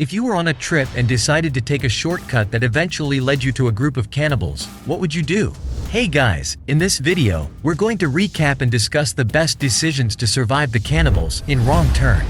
If you were on a trip and decided to take a shortcut that eventually led you to a group of cannibals, what would you do? Hey guys, in this video, we're going to recap and discuss the best decisions to survive the cannibals in Wrong Turn.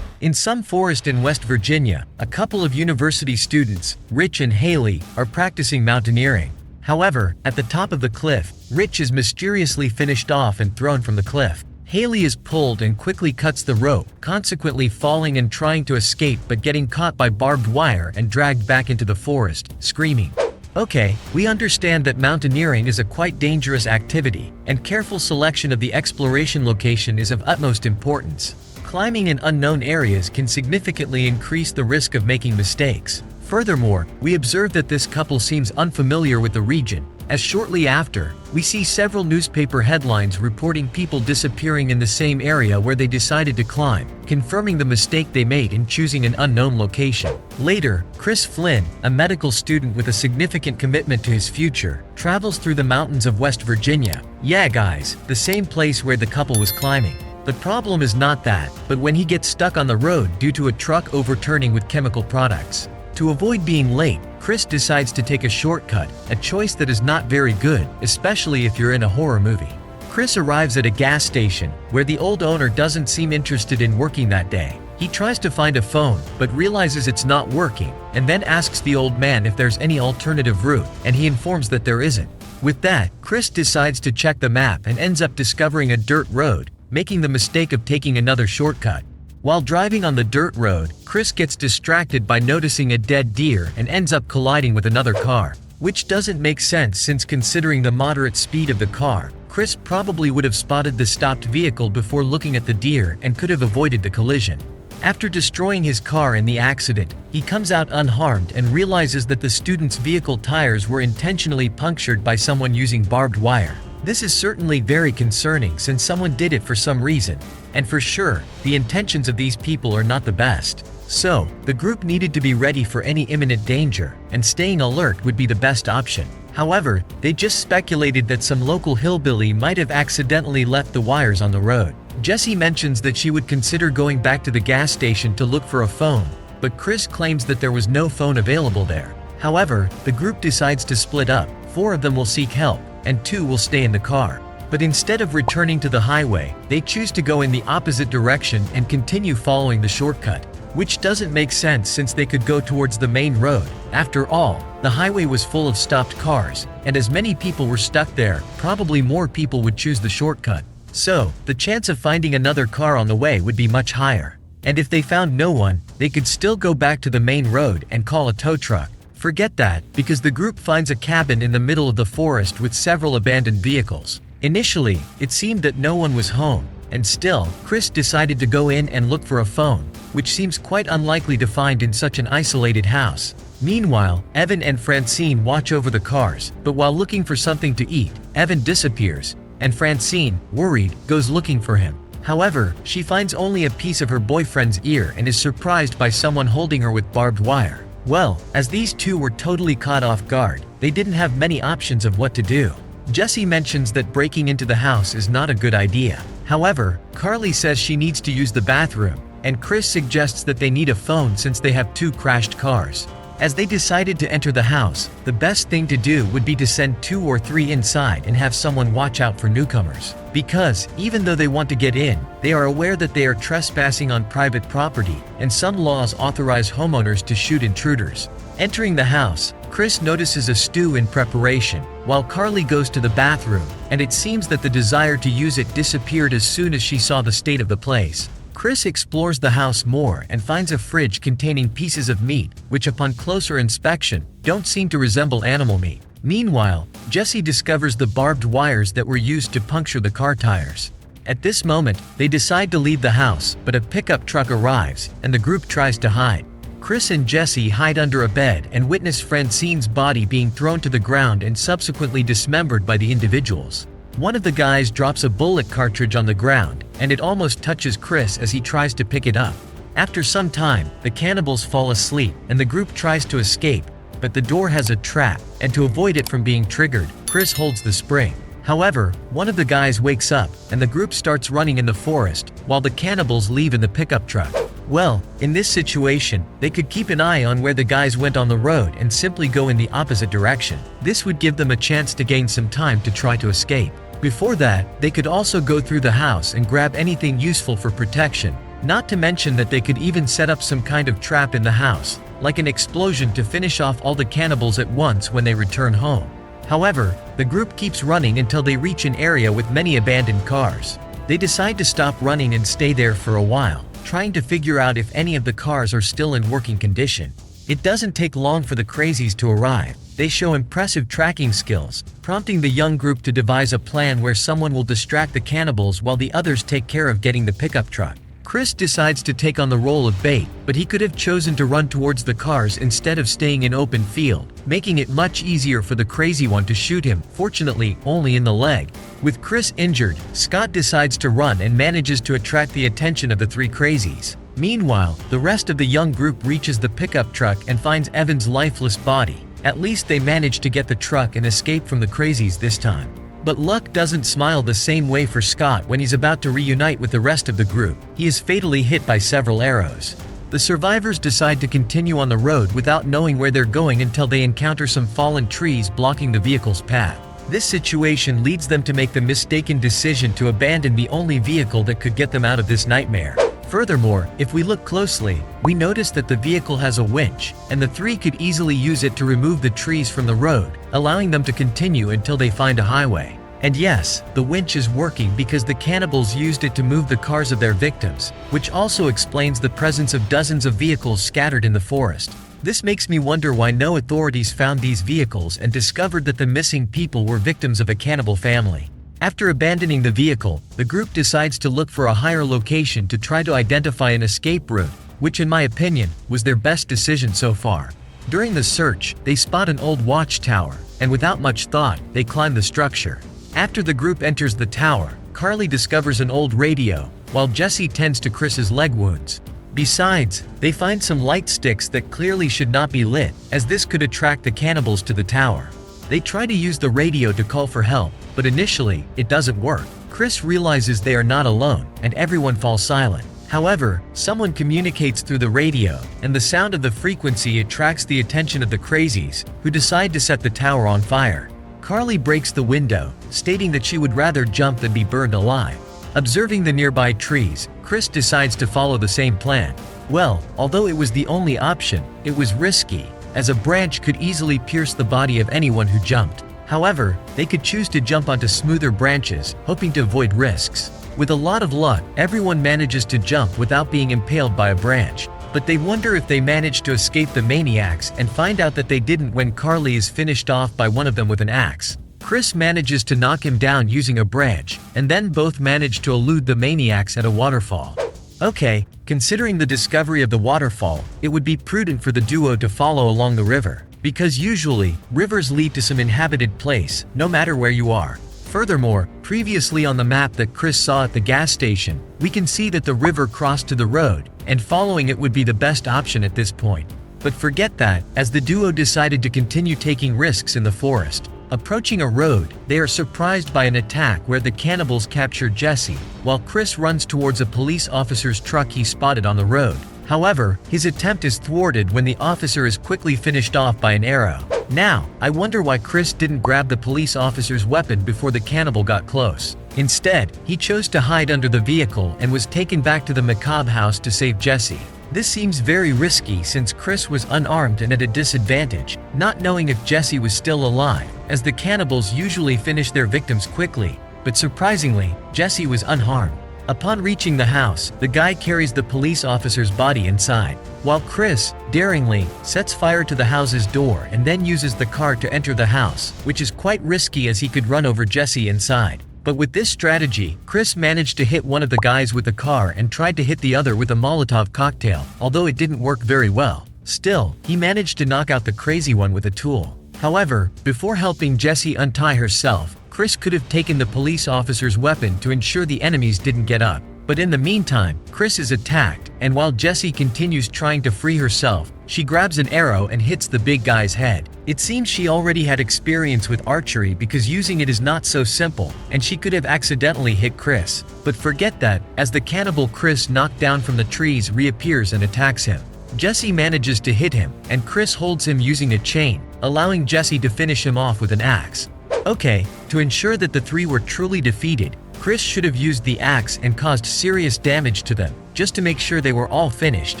In some forest in West Virginia, a couple of university students, Rich and Haley, are practicing mountaineering. However, at the top of the cliff, Rich is mysteriously finished off and thrown from the cliff. Haley is pulled and quickly cuts the rope, consequently falling and trying to escape but getting caught by barbed wire and dragged back into the forest, screaming. Okay, we understand that mountaineering is a quite dangerous activity, and careful selection of the exploration location is of utmost importance. Climbing in unknown areas can significantly increase the risk of making mistakes. Furthermore, we observe that this couple seems unfamiliar with the region, as shortly after, we see several newspaper headlines reporting people disappearing in the same area where they decided to climb, confirming the mistake they made in choosing an unknown location. Later, Chris Flynn, a medical student with a significant commitment to his future, travels through the mountains of West Virginia. Yeah guys, the same place where the couple was climbing. The problem is not that, but when he gets stuck on the road due to a truck overturning with chemical products. To avoid being late, Chris decides to take a shortcut, a choice that is not very good, especially if you're in a horror movie. Chris arrives at a gas station, where the old owner doesn't seem interested in working that day. He tries to find a phone, but realizes it's not working, and then asks the old man if there's any alternative route, and he informs that there isn't. With that, Chris decides to check the map and ends up discovering a dirt road, making the mistake of taking another shortcut. While driving on the dirt road, Chris gets distracted by noticing a dead deer and ends up colliding with another car. Which doesn't make sense since considering the moderate speed of the car, Chris probably would have spotted the stopped vehicle before looking at the deer and could have avoided the collision. After destroying his car in the accident, he comes out unharmed and realizes that the student's vehicle tires were intentionally punctured by someone using barbed wire. This is certainly very concerning since someone did it for some reason, and for sure, the intentions of these people are not the best. So, the group needed to be ready for any imminent danger, and staying alert would be the best option. However, they just speculated that some local hillbilly might have accidentally left the wires on the road. Jessie mentions that she would consider going back to the gas station to look for a phone, but Chris claims that there was no phone available there. However, the group decides to split up. 4 of them will seek help, and 2 will stay in the car. But instead of returning to the highway, they choose to go in the opposite direction and continue following the shortcut. Which doesn't make sense since they could go towards the main road. After all, the highway was full of stopped cars, and as many people were stuck there, probably more people would choose the shortcut. So, the chance of finding another car on the way would be much higher. And if they found no one, they could still go back to the main road and call a tow truck. Forget that, because the group finds a cabin in the middle of the forest with several abandoned vehicles. Initially, it seemed that no one was home, and still, Chris decided to go in and look for a phone, which seems quite unlikely to find in such an isolated house. Meanwhile, Evan and Francine watch over the cars, but while looking for something to eat, Evan disappears, and Francine, worried, goes looking for him. However, she finds only a piece of her boyfriend's ear and is surprised by someone holding her with barbed wire. Well, as these two were totally caught off guard, they didn't have many options of what to do. Jessie mentions that breaking into the house is not a good idea. However, Carly says she needs to use the bathroom, and Chris suggests that they need a phone since they have 2 crashed cars. As they decided to enter the house, the best thing to do would be to send 2 or 3 inside and have someone watch out for newcomers. Because, even though they want to get in, they are aware that they are trespassing on private property, and some laws authorize homeowners to shoot intruders. Entering the house, Chris notices a stew in preparation, while Carly goes to the bathroom, and it seems that the desire to use it disappeared as soon as she saw the state of the place. Chris explores the house more and finds a fridge containing pieces of meat, which upon closer inspection, don't seem to resemble animal meat. Meanwhile, Jessie discovers the barbed wires that were used to puncture the car tires. At this moment, they decide to leave the house, but a pickup truck arrives, and the group tries to hide. Chris and Jessie hide under a bed and witness Francine's body being thrown to the ground and subsequently dismembered by the individuals. One of the guys drops a bullet cartridge on the ground, and it almost touches Chris as he tries to pick it up. After some time, the cannibals fall asleep, and the group tries to escape, but the door has a trap, and to avoid it from being triggered, Chris holds the spring. However, one of the guys wakes up, and the group starts running in the forest, while the cannibals leave in the pickup truck. Well, in this situation, they could keep an eye on where the guys went on the road and simply go in the opposite direction. This would give them a chance to gain some time to try to escape. Before that, they could also go through the house and grab anything useful for protection, not to mention that they could even set up some kind of trap in the house, like an explosion to finish off all the cannibals at once when they return home. However, the group keeps running until they reach an area with many abandoned cars. They decide to stop running and stay there for a while, trying to figure out if any of the cars are still in working condition. It doesn't take long for the crazies to arrive. They show impressive tracking skills, prompting the young group to devise a plan where someone will distract the cannibals while the others take care of getting the pickup truck. Chris decides to take on the role of bait, but he could have chosen to run towards the cars instead of staying in open field, making it much easier for the crazy one to shoot him, fortunately only in the leg. With Chris injured, Scott decides to run and manages to attract the attention of the three crazies. Meanwhile, the rest of the young group reaches the pickup truck and finds Evan's lifeless body. At least they manage to get the truck and escape from the crazies this time. But luck doesn't smile the same way for Scott when he's about to reunite with the rest of the group. He is fatally hit by several arrows. The survivors decide to continue on the road without knowing where they're going until they encounter some fallen trees blocking the vehicle's path. This situation leads them to make the mistaken decision to abandon the only vehicle that could get them out of this nightmare. Furthermore, if we look closely, we notice that the vehicle has a winch, and the three could easily use it to remove the trees from the road, allowing them to continue until they find a highway. And yes, the winch is working because the cannibals used it to move the cars of their victims, which also explains the presence of dozens of vehicles scattered in the forest. This makes me wonder why no authorities found these vehicles and discovered that the missing people were victims of a cannibal family. After abandoning the vehicle, the group decides to look for a higher location to try to identify an escape route, which in my opinion, was their best decision so far. During the search, they spot an old watchtower, and without much thought, they climb the structure. After the group enters the tower, Carly discovers an old radio, while Jesse tends to Chris's leg wounds. Besides, they find some light sticks that clearly should not be lit, as this could attract the cannibals to the tower. They try to use the radio to call for help, but initially, it doesn't work. Chris realizes they are not alone, and everyone falls silent. However, someone communicates through the radio, and the sound of the frequency attracts the attention of the crazies, who decide to set the tower on fire. Carly breaks the window, stating that she would rather jump than be burned alive. Observing the nearby trees, Chris decides to follow the same plan. Well, although it was the only option, it was risky, as a branch could easily pierce the body of anyone who jumped. However, they could choose to jump onto smoother branches, hoping to avoid risks. With a lot of luck, everyone manages to jump without being impaled by a branch. But they wonder if they managed to escape the maniacs and find out that they didn't when Carly is finished off by one of them with an axe. Chris manages to knock him down using a branch, and then both manage to elude the maniacs at a waterfall. Okay, considering the discovery of the waterfall, it would be prudent for the duo to follow along the river, because usually, rivers lead to some inhabited place, no matter where you are. Furthermore, previously on the map that Chris saw at the gas station, we can see that the river crossed to the road, and following it would be the best option at this point. But forget that, as the duo decided to continue taking risks in the forest. Approaching a road, they are surprised by an attack where the cannibals capture Jesse, while Chris runs towards a police officer's truck he spotted on the road. However, his attempt is thwarted when the officer is quickly finished off by an arrow. Now, I wonder why Chris didn't grab the police officer's weapon before the cannibal got close. Instead, he chose to hide under the vehicle and was taken back to the macabre house to save Jesse. This seems very risky since Chris was unarmed and at a disadvantage, not knowing if Jesse was still alive, as the cannibals usually finish their victims quickly, but surprisingly, Jesse was unharmed. Upon reaching the house, the guy carries the police officer's body inside, while Chris, daringly, sets fire to the house's door and then uses the car to enter the house, which is quite risky as he could run over Jesse inside. But with this strategy, Chris managed to hit one of the guys with the car and tried to hit the other with a Molotov cocktail, although it didn't work very well. Still, he managed to knock out the crazy one with a tool. However, before helping Jesse untie herself, Chris could have taken the police officer's weapon to ensure the enemies didn't get up. But in the meantime, Chris is attacked, and while Jessie continues trying to free herself, she grabs an arrow and hits the big guy's head. It seems she already had experience with archery because using it is not so simple, and she could have accidentally hit Chris. But forget that, as the cannibal Chris knocked down from the trees reappears and attacks him. Jessie manages to hit him, and Chris holds him using a chain, allowing Jessie to finish him off with an axe. Okay, to ensure that the three were truly defeated, Chris should have used the axe and caused serious damage to them, just to make sure they were all finished.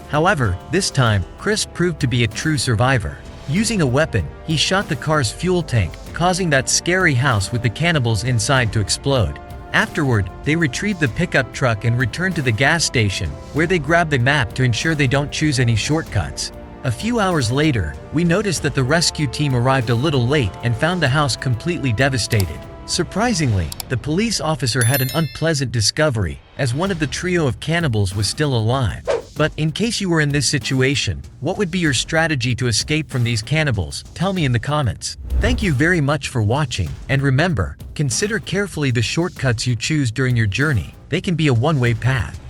However, this time, Chris proved to be a true survivor. Using a weapon, he shot the car's fuel tank, causing that scary house with the cannibals inside to explode. Afterward, they retrieve the pickup truck and return to the gas station, where they grab the map to ensure they don't choose any shortcuts. A few hours later, we notice that the rescue team arrived a little late and found the house completely devastated. Surprisingly, the police officer had an unpleasant discovery, as one of the trio of cannibals was still alive. But in case you were in this situation, what would be your strategy to escape from these cannibals? Tell me in the comments. Thank you very much for watching, and remember, consider carefully the shortcuts you choose during your journey. They can be a one-way path.